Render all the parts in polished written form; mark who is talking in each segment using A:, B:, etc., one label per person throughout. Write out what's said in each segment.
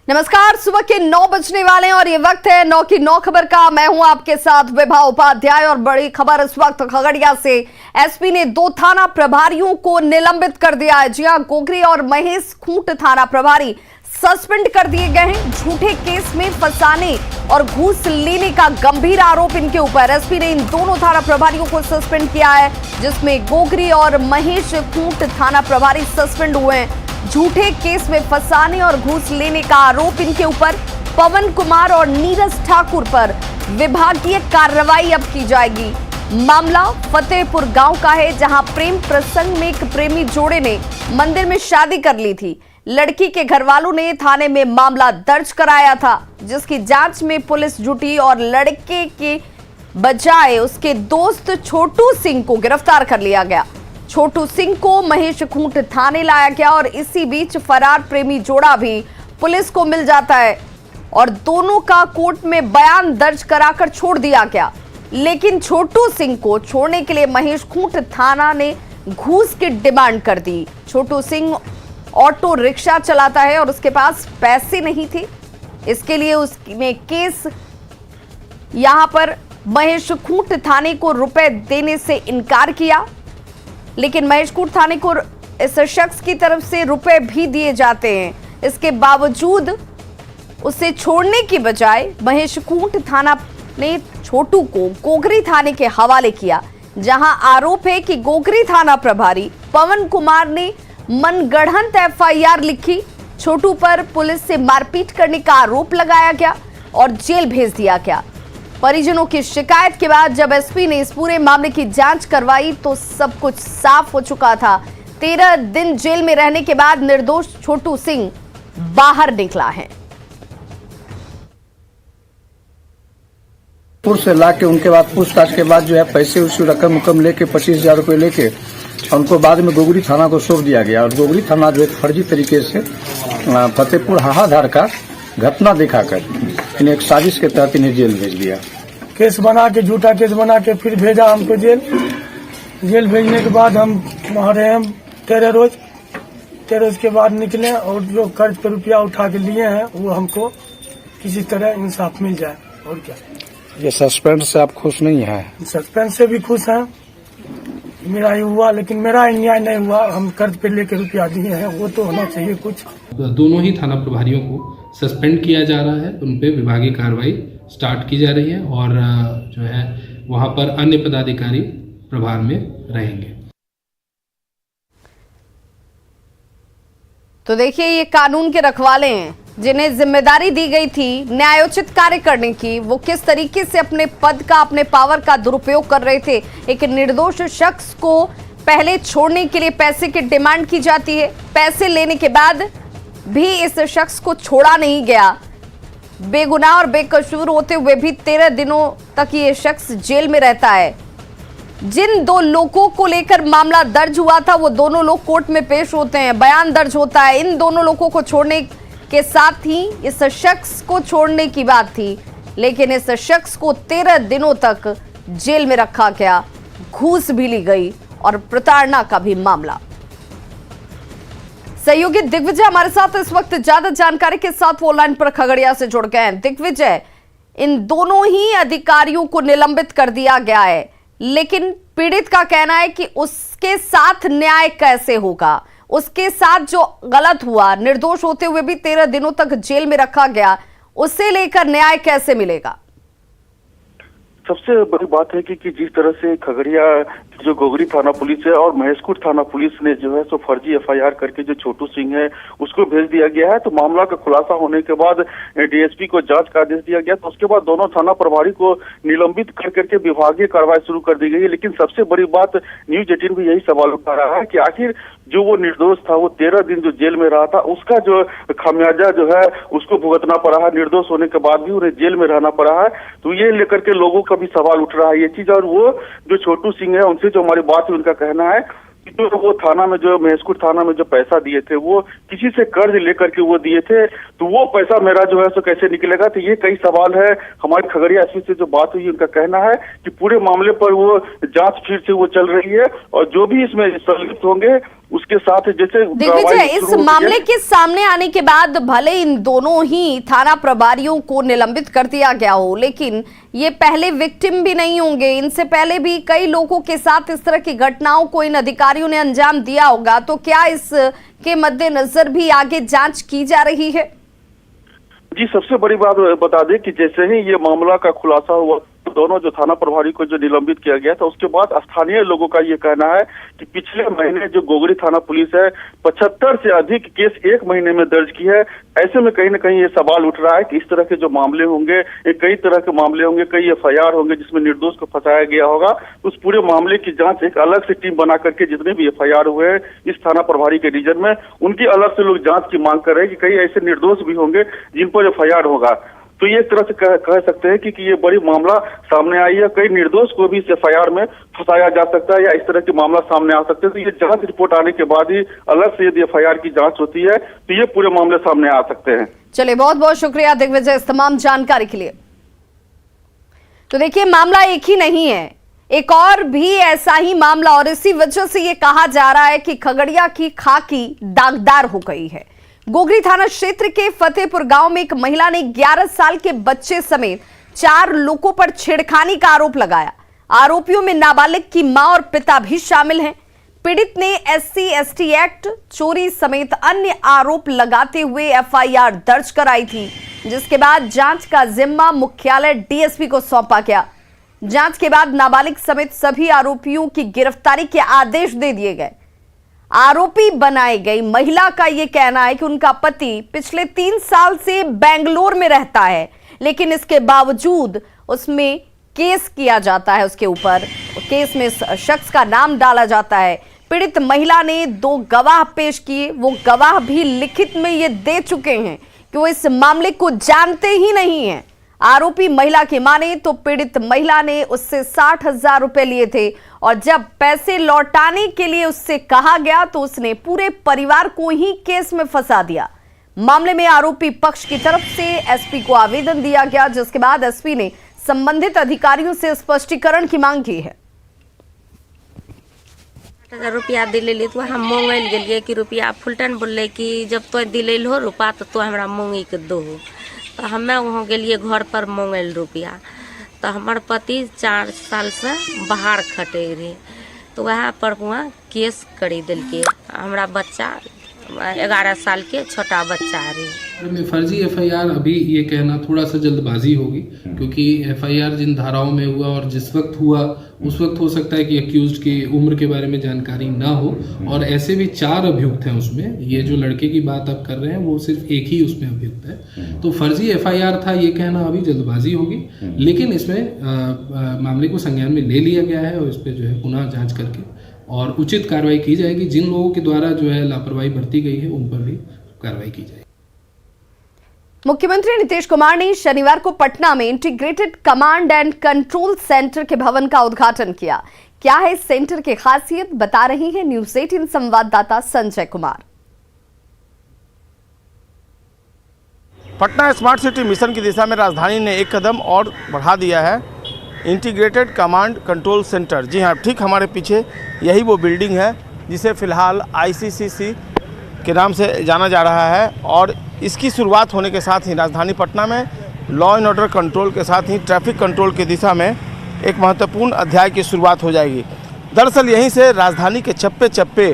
A: नमस्कार, सुबह के 9 बजने वाले हैं और ये वक्त है 9 की 9 खबर का। मैं हूं आपके साथ विभा उपाध्याय और बड़ी खबर इस वक्त खगड़िया से। एसपी ने 2 थाना प्रभारियों को निलंबित कर दिया है। जी हां, गोगरी और महेश खूंट थाना प्रभारी सस्पेंड कर दिए गए हैं। झूठे केस में फंसाने और घूस लेने का गंभीर आरोप इनके ऊपर। एसपी ने इन दोनों थाना प्रभारियों को सस्पेंड किया है, जिसमें गोगरी और महेश खूंट थाना प्रभारी सस्पेंड हुए हैं। झूठे केस में फंसाने और घूस लेने का आरोप इनके ऊपर। पवन कुमार और नीरज ठाकुर पर विभागीय कार्रवाई अब की जाएगी। मामला फतेहपुर गांव का है, जहां प्रेम प्रसंग में एक प्रेमी जोड़े ने मंदिर में शादी कर ली थी। लड़की के घर वालों ने थाने में मामला दर्ज कराया था, जिसकी जांच में पुलिस जुटी और लड़के के बजाय उसके दोस्त छोटू सिंह को गिरफ्तार कर लिया गया। छोटू सिंह को महेश खूंट थाने लाया गया और इसी बीच फरार प्रेमी जोड़ा भी पुलिस को मिल जाता है और दोनों का कोर्ट में बयान दर्ज कराकर छोड़ दिया गया। लेकिन छोटू सिंह को छोड़ने के लिए महेश खूंट थाना ने घूस की डिमांड कर दी। छोटू सिंह ऑटो रिक्शा चलाता है और उसके पास पैसे नहीं थे, इसके लिए उसने केस यहां पर महेश खूंट थाने को रुपए देने से इनकार किया। लेकिन महेश खूंट थाने को इस शख्स की तरफ से रुपए भी दिए जाते हैं। इसके बावजूद उसे छोड़ने की बजाय महेश खूंट थाना ने छोटू को गोगरी थाने के हवाले किया, जहां आरोप है कि गोगरी थाना प्रभारी पवन कुमार ने मनगढ़ंत एफआईआर लिखी। छोटू पर पुलिस से मारपीट करने का आरोप लगाया गया और जेल भेज दिया गया। परिजनों की शिकायत के बाद जब एसपी ने इस पूरे मामले की जांच करवाई तो सब कुछ साफ हो चुका था। 13 दिन जेल में रहने के बाद निर्दोष छोटू सिंह बाहर निकला है।
B: से लाके उनके बाद पूछताछ के बाद जो है पैसे उसी रकम लेके 25,000 रुपए लेके उनको बाद में गोगरी थाना को सौंप दिया गया और गोगरी थाना जो एक फर्जी तरीके से फतेहपुर हाहाधार का घटना दिखाकर इन्हें एक साजिश के तहत इन्हें जेल भेज दिया।
C: केस बना के झूठा केस बना के फिर भेजा हमको जेल भेजने के बाद हम वहाँ रहे हम 13 रोज के बाद निकले और जो कर्ज पे रुपया उठा के लिए हैं वो हमको किसी तरह इंसाफ मिल जाए। और क्या,
B: ये सस्पेंड से आप खुश नहीं है?
C: सस्पेंड से भी खुश हैं। मेरा ही हुआ, लेकिन मेरा अन्याय नहीं हुआ। हम कर्ज पे लेके रुपया दिए हैं, वो तो होना चाहिए कुछ।
D: दोनों ही थाना प्रभारियों को सस्पेंड किया जा रहा है, उन पे विभागीय कार्रवाई स्टार्ट की जा रही है और जो है वहां पर अन्य पदाधिकारी प्रभार में रहेंगे।
A: तो देखिए, ये कानून के रखवाले हैं जिन्हें जिम्मेदारी दी गई थी न्यायोचित कार्य करने की। वो किस तरीके से अपने पद का, अपने पावर का दुरुपयोग कर रहे थे। एक निर्दोष शख्स को पहले छोड़ने के लिए पैसे की डिमांड की जाती है, पैसे लेने के बाद भी इस शख्स को छोड़ा नहीं गया। बेगुनाह और बेकसूर होते हुए भी 13 दिनों तक ये शख्स जेल में रहता है। जिन 2 लोगों को लेकर मामला दर्ज हुआ था वो दोनों लोग कोर्ट में पेश होते हैं, बयान दर्ज होता है। इन दोनों लोगों को छोड़ने के साथ ही इस शख्स को छोड़ने की बात थी, लेकिन इस शख्स को 13 दिनों तक जेल में रखा गया, घूस भी ली गई और प्रताड़ना का भी मामला। सहयोगी दिग्विजय हमारे साथ इस वक्त ज्यादा जानकारी के साथ वो लाइन पर खगड़िया से जुड़ गए हैं। दिग्विजय, इन दोनों ही अधिकारियों को निलंबित कर दिया गया है, लेकिन पीड़ित का कहना है कि उसके साथ न्याय कैसे होगा। उसके साथ जो गलत हुआ, निर्दोष होते हुए भी 13 दिनों तक जेल में रखा गया, उससे लेकर न्याय कैसे मिलेगा?
E: सबसे बड़ी बात है कि जिस तरह से खगड़िया जो गोगरी थाना पुलिस है और महेशखूंट थाना पुलिस ने जो है सो फर्जी एफआईआर करके जो छोटू सिंह है उसको भेज दिया गया है। तो मामला का खुलासा होने के बाद डीएसपी को जांच का आदेश दिया गया। तो उसके बाद दोनों थाना प्रभारी को निलंबित कर करके विभागीय कार्रवाई शुरू कर दी गई है। लेकिन सबसे बड़ी बात न्यूज 18 भी यही सवाल उठा रहा है कि आखिर जो वो निर्दोष था, वो 13 दिन जो जेल में रहा था, उसका जो खामियाजा जो है उसको भुगतना पड़ा है। निर्दोष होने के बाद भी उन्हें जेल में रहना पड़ा है। तो ये लेकर के लोगों का भी सवाल उठ रहा है ये चीज। और वो जो छोटू सिंह है उनसे जो हमारी बात हुई, उनका कहना है कि जो वो थाना में, जो महेशखूंट थाना में जो पैसा दिए थे, वो किसी से कर्ज लेकर के वो दिए थे। तो वो पैसा मेरा जो है सो कैसे निकलेगा? तो ये कई सवाल है। हमारे खगड़िया एसपी से जो बात हुई, उनका कहना है कि पूरे मामले पर वो जांच फिर से वो चल रही है और जो भी इसमें संलिप्त होंगे उसके साथ जैसे
A: दिग्विजय, इस मामले के सामने आने के बाद भले इन दोनों ही थाना प्रभारियों को निलंबित कर दिया गया हो, लेकिन ये पहले विक्टिम भी नहीं होंगे। इनसे पहले भी कई लोगों के साथ इस तरह की घटनाओं को इन अधिकारियों ने अंजाम दिया होगा, तो क्या इसके मद्देनजर भी आगे जांच की जा रही है?
E: जी, सबसे बड़ी बात बता दें कि जैसे ही ये मामला का खुलासा हुआ, दोनों जो थाना प्रभारी को जो निलंबित किया गया था, उसके बाद स्थानीय लोगों का ये कहना है कि पिछले महीने जो गोगरी थाना पुलिस है 75 से अधिक केस एक महीने में दर्ज की है। ऐसे में कहीं ना कहीं ये सवाल उठ रहा है कि इस तरह के जो मामले होंगे, ये कई तरह के मामले होंगे, कई FIR होंगे जिसमें निर्दोष को फंसाया गया होगा। उस पूरे मामले की जांच एक अलग से टीम बना करके जितने भी FIR हुए हैं इस थाना प्रभारी के रीजन में, उनकी अलग से लोग जांच की मांग कर रहे हैं कि कई ऐसे निर्दोष भी होंगे जिन पर FIR होगा। तो ये एक तरह से कह सकते हैं कि ये बड़ी मामला सामने आई है। कई निर्दोष को भी इस FIR में फंसाया जा सकता है या इस तरह के मामला सामने आ सकते हैं। तो ये जांच रिपोर्ट आने के बाद ही अलग से यदि FIR की जांच होती है तो ये पूरे मामले सामने आ सकते हैं।
A: चलिए, बहुत बहुत शुक्रिया दिग्विजय इस तमाम जानकारी के लिए। तो देखिए, मामला एक ही नहीं है, एक और भी ऐसा ही मामला, और इसी वजह से ये कहा जा रहा है कि खगड़िया की खाकी दागदार हो गई है। गोगरी थाना क्षेत्र के फतेहपुर गांव में एक महिला ने 11 साल के बच्चे समेत 4 लोगों पर छेड़खानी का आरोप लगाया। आरोपियों में नाबालिग की मां और पिता भी शामिल हैं। पीड़ित ने SC/ST एक्ट, चोरी समेत अन्य आरोप लगाते हुए FIR दर्ज कराई थी, जिसके बाद जांच का जिम्मा मुख्यालय DSP को सौंपा गया। जांच के बाद नाबालिग समेत सभी आरोपियों की गिरफ्तारी के आदेश दे दिए गए। आरोपी बनाई गई महिला का यह कहना है कि उनका पति पिछले 3 साल से बेंगलोर में रहता है, लेकिन इसके बावजूद उसमें केस किया जाता है, उसके ऊपर केस में शख्स का नाम डाला जाता है। पीड़ित महिला ने 2 गवाह पेश किए, वो गवाह भी लिखित में ये दे चुके हैं कि वो इस मामले को जानते ही नहीं है। आरोपी महिला की माने तो पीड़ित महिला ने उससे 60,000 रुपए लिए थे और जब पैसे लौटाने के लिए उससे कहा गया तो उसने पूरे परिवार को ही केस में फंसा दिया। मामले में आरोपी पक्ष की तरफ से SP को आवेदन दिया गया, जिसके बाद SP ने संबंधित अधिकारियों से स्पष्टीकरण की मांग की है।
F: 8,000 रुपया दिले तो हम मंगल गलिए कि रुपया फुलटन बोले कि जब तो दिले हो रुपा तो हमरा मंगी के दो। तो हमें वहाँ गलिए घर पर मंगल रुपया, तो हमार पति 4 साल से बाहर खटे रहे, तो वहाँ पर हुआ केस करी दिल के। हमारा बच्चा 11 साल के छोटा बच्चा रही।
D: फर्जी FIR अभी ये कहना थोड़ा सा जल्दबाजी होगी, क्योंकि FIR जिन धाराओं में हुआ और जिस वक्त हुआ उस वक्त हो सकता है कि अक्यूज्ड की उम्र के बारे में जानकारी ना हो, और ऐसे भी 4 अभियुक्त हैं उसमें। ये जो लड़के की बात आप कर रहे हैं वो सिर्फ एक ही उसमें अभियुक्त है, तो फर्जी FIR था ये कहना अभी जल्दबाजी होगी। लेकिन इसमें मामले को संज्ञान में ले लिया गया है और इस पर जो है पुनः जाँच करके और उचित कार्रवाई की जाएगी। जिन लोगों के द्वारा जो है लापरवाही बरती गई है उन पर भी कार्रवाई की जाएगी।
A: मुख्यमंत्री नीतीश कुमार ने शनिवार को पटना में integrated command and control centre के भवन का उद्घाटन किया। क्या है इस सेंटर की खासियत, बता रही है न्यूज़ 18 संवाददाता Sanjay Kumar.
G: Patna smart city mission की दिशा में राजधानी ने एक कदम और बढ़ा दिया है। इंटीग्रेटेड कमांड कंट्रोल सेंटर, जी हाँ, ठीक हमारे पीछे यही वो बिल्डिंग है जिसे फ़िलहाल ICCC के नाम से जाना जा रहा है, और इसकी शुरुआत होने के साथ ही राजधानी पटना में लॉ एंड ऑर्डर कंट्रोल के साथ ही ट्रैफिक कंट्रोल की दिशा में एक महत्वपूर्ण अध्याय की शुरुआत हो जाएगी। दरअसल यहीं से राजधानी के चप्पे चप्पे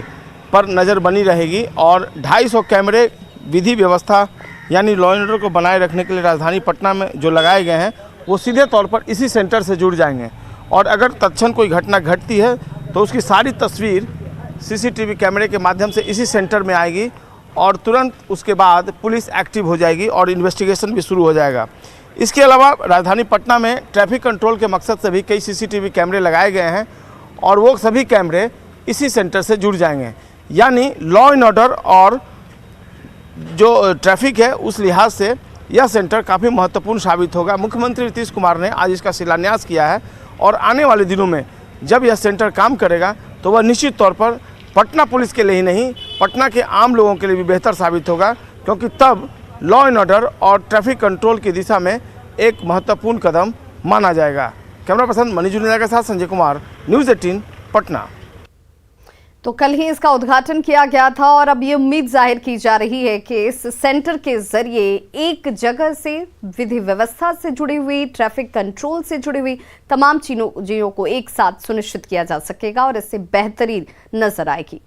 G: पर नज़र बनी रहेगी और 250 कैमरे विधि व्यवस्था यानी लॉ एंड ऑर्डर को बनाए रखने के लिए राजधानी पटना में जो लगाए गए हैं वो सीधे तौर पर इसी सेंटर से जुड़ जाएंगे, और अगर तत्क्षण कोई घटना घटती है तो उसकी सारी तस्वीर CCTV कैमरे के माध्यम से इसी सेंटर में आएगी और तुरंत उसके बाद पुलिस एक्टिव हो जाएगी और इन्वेस्टिगेशन भी शुरू हो जाएगा। इसके अलावा राजधानी पटना में ट्रैफिक कंट्रोल के मकसद से भी कई CCTV कैमरे लगाए गए हैं और वो सभी कैमरे इसी सेंटर से जुड़ जाएंगे, यानी लॉ एंड ऑर्डर और जो ट्रैफिक है उस लिहाज से यह सेंटर काफ़ी महत्वपूर्ण साबित होगा। मुख्यमंत्री नीतीश कुमार ने आज इसका शिलान्यास किया है और आने वाले दिनों में जब यह सेंटर काम करेगा तो वह निश्चित तौर पर पटना पुलिस के लिए ही नहीं, पटना के आम लोगों के लिए भी बेहतर साबित होगा, क्योंकि तब लॉ एंड ऑर्डर और ट्रैफिक कंट्रोल की दिशा में एक महत्वपूर्ण कदम माना जाएगा। कैमरा पर्सन मनीष जुनेजा के साथ संजय कुमार, न्यूज़ 18 पटना।
A: तो कल ही इसका उद्घाटन किया गया था और अब ये उम्मीद जाहिर की जा रही है कि इस सेंटर के जरिए एक जगह से विधि व्यवस्था से जुड़ी हुई, ट्रैफिक कंट्रोल से जुड़ी हुई तमाम चीजों को एक साथ सुनिश्चित किया जा सकेगा और इससे बेहतरीन नजर आएगी।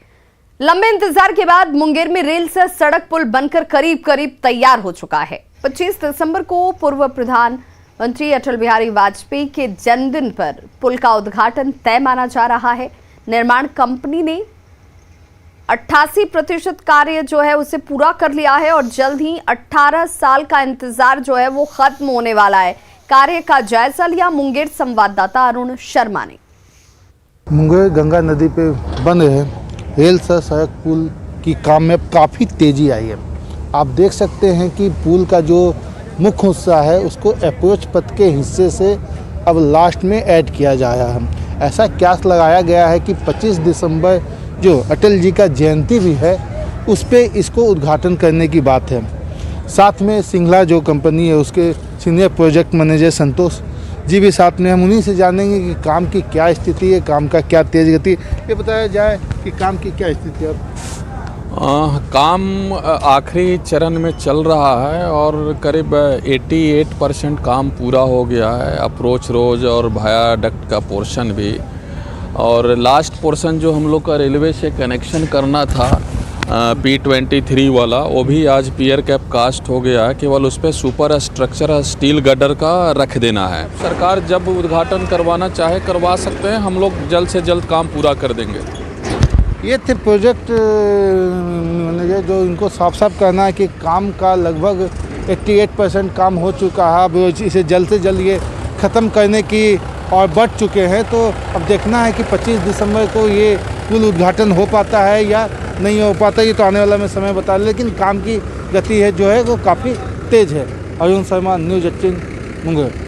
A: लंबे इंतजार के बाद मुंगेर में रेल से सड़क पुल बनकर करीब करीब तैयार हो चुका है। 25 दिसंबर को पूर्व प्रधानमंत्री अटल बिहारी वाजपेयी के जन्मदिन पर पुल का उद्घाटन तय माना जा रहा है। निर्माण कंपनी ने 88% कार्य जो है उसे पूरा कर लिया है और जल्द ही 18 साल का इंतजार जो है वो खत्म होने वाला है। कार्य का जायजा लिया मुंगेर संवाददाता अरुण शर्मा ने।
H: मुंगेर गंगा नदी पे बन रहे रेल से सड़क पुल की काम में काफ़ी तेज़ी आई है। आप देख सकते हैं कि पुल का जो मुख्य हिस्सा है उसको अप्रोच पथ के हिस्से से अब लास्ट में ऐड किया जा रहा है। ऐसा क्यास लगाया गया है कि 25 दिसंबर जो अटल जी का जयंती भी है उस पे इसको उद्घाटन करने की बात है। साथ में सिंगला जो कंपनी है उसके senior project manager Santosh ji भी साथ में, हम उन्हीं से जानेंगे कि काम की क्या स्थिति है, काम का क्या तेज गति। ये बताया जाए कि काम की क्या स्थिति है।
I: काम आखिरी चरण में चल रहा है और करीब 88% काम पूरा हो गया है। अप्रोच रोड और वायाडक्ट का पोर्शन भी, और लास्ट पोर्शन जो हम लोग का रेलवे से कनेक्शन करना था P23 वाला, वो भी आज पियर कैप कास्ट हो गया है। केवल उस पर सुपर स्ट्रक्चर स्टील गडर का रख देना है। सरकार जब उद्घाटन करवाना चाहे करवा सकते हैं, हम लोग जल्द से जल्द काम पूरा कर देंगे।
H: ये थे प्रोजेक्ट मैनेजर जो इनको साफ साफ कहना है कि काम का लगभग 88% काम हो चुका है। अब इसे जल्द से जल्द ये ख़त्म करने की और बढ़ चुके हैं। तो अब देखना है कि 25 दिसंबर को ये पुल उद्घाटन हो पाता है या नहीं हो पाता, ये तो आने वाला में समय बता रहे। लेकिन काम की गति है जो है वो काफ़ी तेज़ है। अरुण शर्मा, न्यूज़ 18 मुंगेर।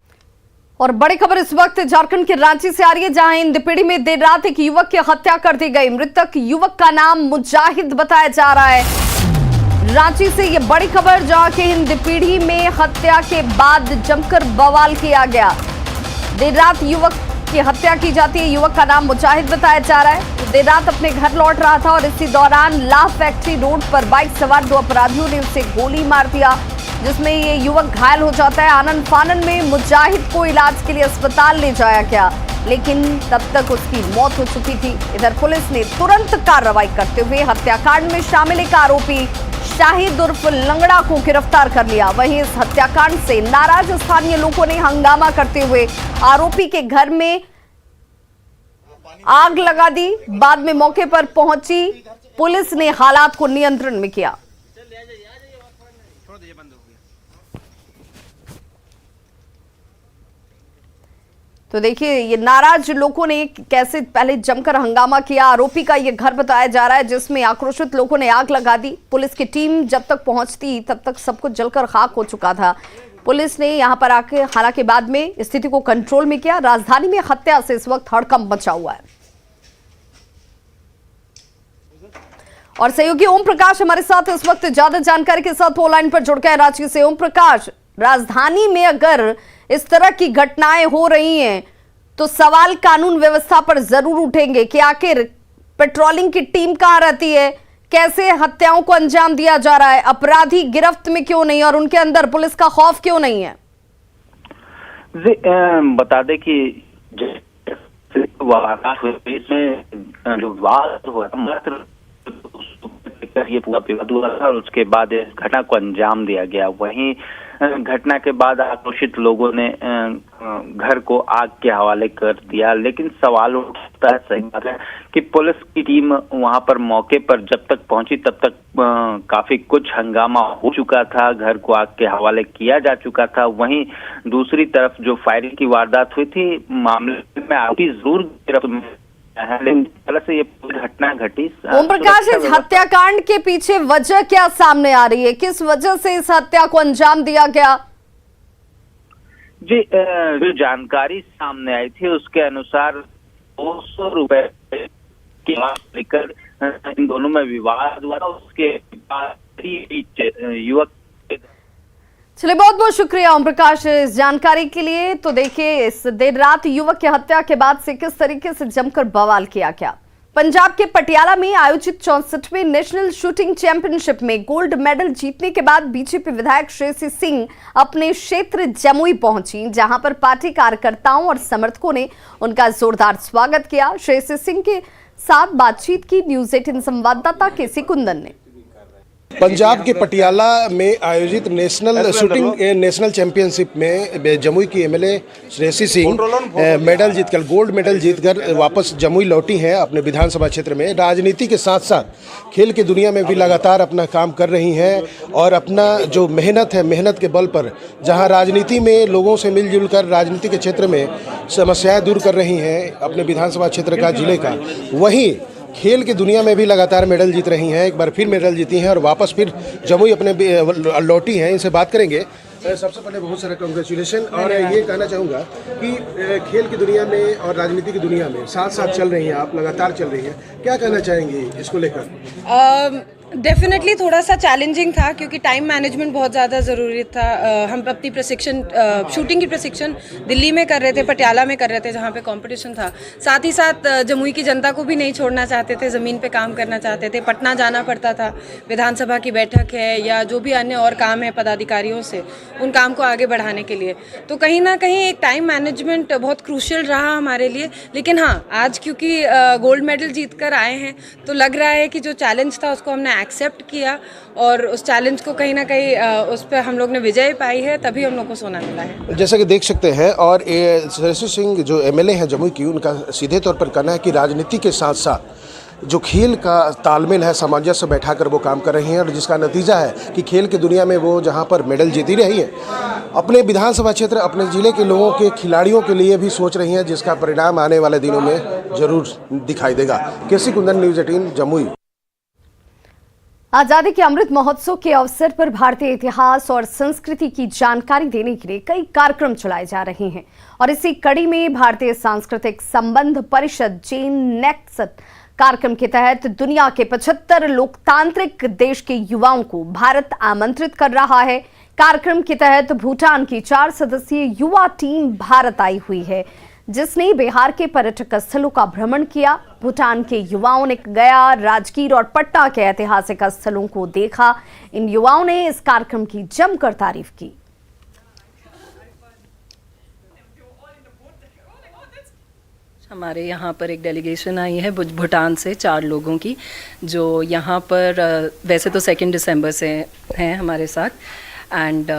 A: और बड़ी खबर इस वक्त झारखंड के रांची से आ रही है, जहां इंदपीढ़ी में देर रात एक युवक की हत्या कर दी गई। मृतक युवक का नाम मुजाहिद बताया जा रहा है। रांची से ये बड़ी खबर, जहां के इंदपीढ़ी में हत्या के बाद जमकर बवाल किया गया। देर रात युवक की हत्या की जाती है। युवक का नाम मुजाहिद बताया जा रहा है। देर रात अपने घर लौट रहा था और इसी दौरान लाह फैक्ट्री रोड पर बाइक सवार 2 अपराधियों ने उसे गोली मार दिया, जिसमें ये युवक घायल हो जाता है। आनन फानन में मुजाहिद को इलाज के लिए अस्पताल ले जाया गया, लेकिन तब तक उसकी मौत हो चुकी थी। इधर पुलिस ने तुरंत कार्रवाई करते हुए हत्याकांड में शामिल एक आरोपी शाहिद उर्फ लंगड़ा को गिरफ्तार कर लिया। वहीं इस हत्याकांड से नाराज स्थानीय लोगों ने हंगामा करते हुए आरोपी के घर में आग लगा दी। बाद में मौके पर पहुंची पुलिस ने हालात को नियंत्रण में किया। तो देखिए ये नाराज लोगों ने कैसे पहले जमकर हंगामा किया। आरोपी का ये घर बताया जा रहा है, जिसमें आक्रोशित लोगों ने आग लगा दी। पुलिस की टीम जब तक पहुंचती तब तक सब कुछ जलकर खाक हो चुका था। पुलिस ने यहां पर आके हालांकि बाद में स्थिति को कंट्रोल में किया। राजधानी में हत्या से इस वक्त हड़कंप मचा हुआ है। और सहयोगी ओम प्रकाश हमारे साथ इस वक्त ज्यादा जानकारी के साथ फोन लाइन पर जुड़ गए रांची से। ओम प्रकाश, राजधानी में अगर इस तरह की घटनाएं हो रही हैं तो सवाल कानून व्यवस्था पर जरूर उठेंगे कि आखिर पेट्रोलिंग की टीम कहां रहती है, कैसे हत्याओं को अंजाम दिया जा रहा है, अपराधी गिरफ्त में क्यों नहीं और उनके अंदर पुलिस का खौफ क्यों नहीं है?
J: बता दें कि इसमें जो विवाद हुआ ये पूरा विवाद हुआ था और उसके बाद इस घटना को अंजाम दिया गया। वहीं घटना के बाद आक्रोशित लोगों ने घर को आग के हवाले कर दिया। लेकिन सवाल उठता है, सही बात है, कि पुलिस की टीम वहां पर मौके पर जब तक पहुंची तब तक काफी कुछ हंगामा हो चुका था, घर को आग के हवाले किया जा चुका था। वहीं दूसरी तरफ जो फायरिंग की वारदात हुई थी, मामले में आरोपी जरूर गिरफ्त में है, लेकिन से ये घटना घटी।
A: ओम प्रकाश, इस हत्याकांड के पीछे वजह क्या सामने आ रही है? किस वजह से इस हत्या को अंजाम दिया गया?
J: जी, जो जानकारी सामने आई थी उसके अनुसार 200 रुपए की लेकर इन दोनों में विवाद हुआ था। उसके बाद युवक।
A: चलिए, बहुत बहुत शुक्रिया ओम प्रकाश इस जानकारी के लिए। तो देखिए, इस देर रात युवक की हत्या के बाद से किस तरीके से जमकर बवाल किया गया। पंजाब के पटियाला में आयोजित 64वें नेशनल शूटिंग चैंपियनशिप में गोल्ड मेडल जीतने के बाद बीजेपी विधायक श्रेयसी सिंह अपने क्षेत्र जमुई पहुंची, जहां पर पार्टी कार्यकर्ताओं और समर्थकों ने उनका जोरदार स्वागत किया। श्रेयसी सिंह के साथ बातचीत की न्यूज़ 18 संवाददाता केसी कुंदन ने।
K: पंजाब के पटियाला में आयोजित नेशनल चैंपियनशिप में जमुई की MLA Shreyasi Singh gold medal जीतकर वापस जमुई लौटी हैं अपने विधानसभा क्षेत्र में। राजनीति के साथ साथ खेल की दुनिया में भी लगातार अपना काम कर रही हैं और अपना जो मेहनत के बल पर जहां राजनीति में लोगों से मिलजुल कर राजनीति के क्षेत्र में समस्याएं दूर कर रही हैं अपने विधानसभा क्षेत्र का, जिले का, वहीं खेल की दुनिया में भी लगातार मेडल जीत रही हैं। एक बार फिर मेडल जीती हैं और वापस फिर जमुई अपने लौटी हैं। इनसे बात करेंगे। सबसे पहले बहुत सारा कांग्रेचुलेशन, और ये कहना चाहूँगा कि खेल की दुनिया में और राजनीति की दुनिया में साथ साथ चल रही हैं आप, लगातार चल रही हैं, क्या कहना चाहेंगी इसको लेकर?
L: डेफिनेटली थोड़ा सा चैलेंजिंग था क्योंकि टाइम मैनेजमेंट बहुत ज़्यादा ज़रूरी था। हम अपनी प्रशिक्षण शूटिंग की प्रशिक्षण दिल्ली में कर रहे थे, पटियाला में कर रहे थे जहाँ पे कंपटीशन था। साथ ही साथ जमुई की जनता को भी नहीं छोड़ना चाहते थे, ज़मीन पे काम करना चाहते थे। पटना जाना पड़ता था, विधानसभा की बैठक है या जो भी अन्य और काम है पदाधिकारियों से, उन काम को आगे बढ़ाने के लिए। तो कहीं ना कहीं एक टाइम मैनेजमेंट बहुत क्रूशियल रहा हमारे लिए। लेकिन हाँ, आज क्योंकि गोल्ड मेडल जीत कर आए हैं तो लग रहा है कि जो चैलेंज था उसको हमने एक्सेप्ट किया और उस चैलेंज को कहीं ना कहीं उस पर हम लोग ने विजय पाई है, तभी हम लोग को सोना मिला है।
K: जैसा कि देख सकते हैं, और श्रेयसी सिंह जो एमएलए हैं जमुई की, उनका सीधे तौर पर कहना है कि राजनीति के साथ साथ जो खेल का तालमेल है, सामंजस्य बैठाकर वो काम कर रही हैं, और जिसका नतीजा है कि खेल की दुनिया में वो जहां पर मेडल जीती रही है, अपने विधानसभा क्षेत्र, अपने जिले के लोगों के खिलाड़ियों के लिए भी सोच रही हैं, जिसका परिणाम आने वाले दिनों में जरूर दिखाई देगा। केसी कुंदन, न्यूज़ 18 जमुई।
A: आजादी के अमृत महोत्सव के अवसर पर भारतीय इतिहास और संस्कृति की जानकारी देने के लिए कई कार्यक्रम चलाए जा रहे हैं, और इसी कड़ी में भारतीय सांस्कृतिक संबंध परिषद जैन नेक्सट कार्यक्रम के तहत दुनिया के 75 लोकतांत्रिक देश के युवाओं को भारत आमंत्रित कर रहा है। कार्यक्रम के तहत भूटान की 4 सदस्यीय युवा टीम भारत आई हुई है, जिसने बिहार के पर्यटक स्थलों का भ्रमण किया। भूटान के युवाओं ने गया, राजगीर और पटना के ऐतिहासिक स्थलों को देखा। इन युवाओं ने इस कार्यक्रम की जमकर तारीफ की।
M: हमारे यहाँ पर एक डेलीगेशन आई है भूटान से 4 लोगों की, जो यहाँ पर वैसे तो 2 दिसंबर से हैं हमारे साथ, एंड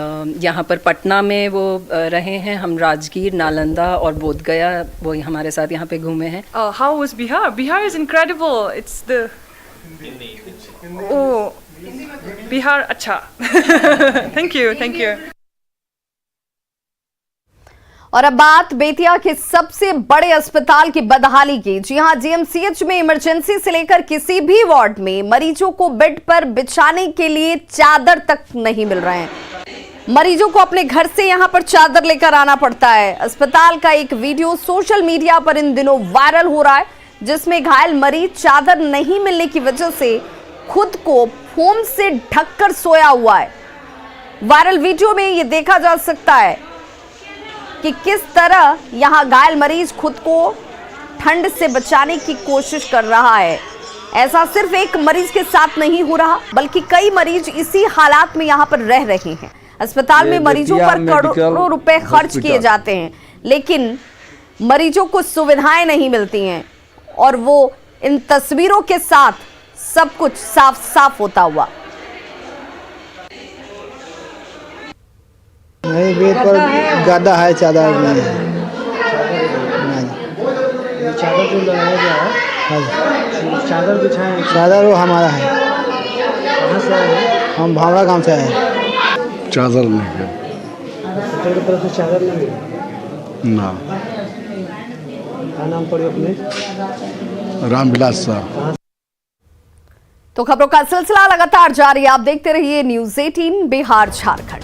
M: यहाँ पर पटना में वो रहे हैं। हम राजगीर, नालंदा और बोधगया वो हमारे साथ यहाँ पे घूमे हैं।
N: How was Bihar? Bihar is incredible. It's the Bihar अच्छा। Thank you.
A: और अब बात बेतिया के सबसे बड़े अस्पताल की बदहाली की। जी हां, जीएमसीएच में इमरजेंसी से लेकर किसी भी वार्ड में मरीजों को बेड पर बिछाने के लिए चादर तक नहीं मिल रहे हैं। मरीजों को अपने घर से यहां पर चादर लेकर आना पड़ता है। अस्पताल का एक वीडियो सोशल मीडिया पर इन दिनों वायरल हो रहा है, जिसमें घायल मरीज चादर नहीं मिलने की वजह से खुद को फोम से ढककर सोया हुआ है। वायरल वीडियो में यह देखा जा सकता है कि किस तरह यहां घायल मरीज खुद को ठंड से बचाने की कोशिश कर रहा है। ऐसा सिर्फ एक मरीज के साथ नहीं हो रहा, बल्कि कई मरीज इसी हालात में यहां पर रह रहे हैं। अस्पताल में मरीजों पर करोड़ों रुपए खर्च किए जाते हैं, लेकिन मरीजों को सुविधाएं नहीं मिलती हैं, और वो इन तस्वीरों के साथ सब कुछ साफ साफ होता हुआ।
O: नहीं, बेड पर गद्दा है, चादर नहीं है। चादर जो लगाया गया है, चादर बिछाए, चादर वो हमारा है। कहाँ से आए हैं? हम भावरा गांव से आए हैं।
P: चादर नहीं है,
O: डॉक्टर की तरफ से चादर नहीं है
P: ना।
O: क्या नाम पड़े अपने?
P: रामविलास साहब।
A: तो खबरों का सिलसिला लगातार जारी है, आप देखते रहिए न्यूज़ 18 बिहार झारखंड।